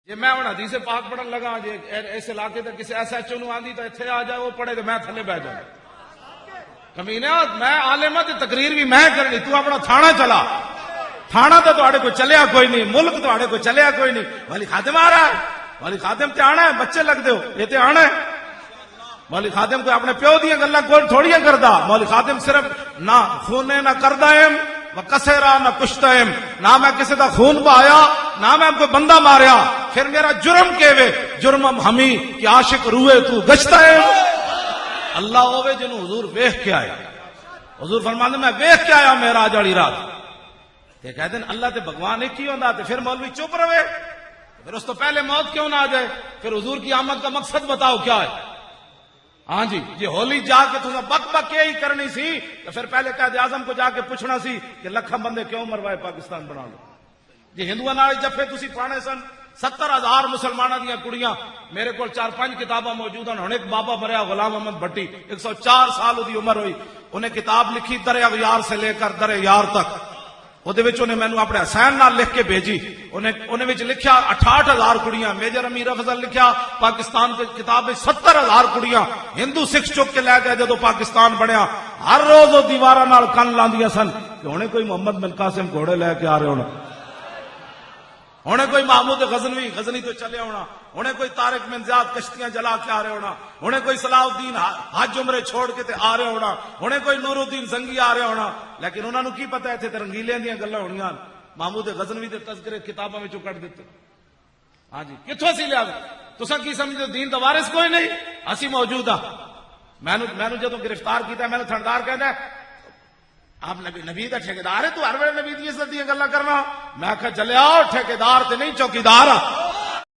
جی میں ہوں حدیث پاک پڑھن لگا جی اس علاقے تے کسی ایس ایچ او نو آندی تو اتنے آ جائے وہ پڑھے تو میں تھلے بہ جاؤں کمینے میں عالمہ تے تقریر بھی میں کرنی تو اپنا تھانہ چلا تھانہ تو تہاڈے کوئی چلیا کوئی نہیں ملک تہاڈے کوئی چلیا کوئی نہیں والی خادم آ رہا ہے والی خادم تے آنا ہے بچے لگ دیو یہ تے آنا ہے مولی خادم کو اپنے پیو دیا گلا کوئی تھوڑیاں کردا مولی خادم صرف نہ خونے نہ کردا ہے کسیرا نہ کشتا ہے نہ میں کسی دا خون بہایا نہ میں کوئی بندہ ماریا پھر میرا جرم کیوے جرم ہمی کہ عاشق روئے تو گشتا ہے اللہ ہوے جنوں حضور ویکھ کے آیا حضور فرماندے میں ویکھ کے آیا معراج والی رات تے کہتے ہیں اللہ تے بھگوان ایک ہی ہوندا تے پھر مولوی چپ رہے پھر اس تو پہلے موت کیوں نہ آ جائے پھر حضور کی آمد کا مقصد بتاؤ کیا ہے ہاں جی ہولی جا کے تم بک بک ہی کرنی سی تو پھر پہلے قائد اعظم کو جا کے پوچھنا سی کہ لکھاں بندے کیوں مروائے پاکستان بنا لو جی ہندوؤں نال جفے تسی پانے سن 70,000 مسلمانوں دیا کڑیاں میرے کو 4-5 کتاباں موجود ہیں ایک بابا مریا غلام احمد بھٹی 104 سال دی عمر ہوئی انہیں کتاب لکھی در اغیار سے لے کر در یار تک انہیں مینو اپنے حسین نال لکھ کے بھیجی انہیں لکھیا 68,000 کڑیاں میجر امیر افضل لکھیا پاکستان کی کتاب 70,000 کڑیاں ہندو سکھ چک کے لے گئے جدو پاکستان بنیا ہر روز وہ دیواراں نال کن لاندیاں سن کہ انہیں کوئی محمد بن قاسم گھوڑے لے کے آ رہے ہونا انہیں کوئی محمود غزنی تو چلے ہونا انہیں کوئی طارق بن زیاد کشتیاں جلا کے آ رہے ہونا انہیں کوئی صلاح الدین حج عمرے چھوڑ کے تے آ رہے ہونا انہیں کوئی نور الدین زنگی آ رہے ہونا لیکن انہوں نے کی پتا ہے تھے رنگیلیاں دیاں گلاں ہونیاں محمود غزنوی دے تذکرے کتاباں وچوں کڈ دتے ہاں جی کتھوں سی لیا تساں کی سمجھدے دین دا وارث کوئی نہیں اسی موجود ہاں میں جدوں گرفتار کیتا میں نے تھندار کہندا آپ نبی دا ٹھیکیدار ہے تو ہر ویلے نبی دی عزت دی گلاں کرنا میں کہ چلے آؤ ٹھیکیدار تے نہیں چوکیدار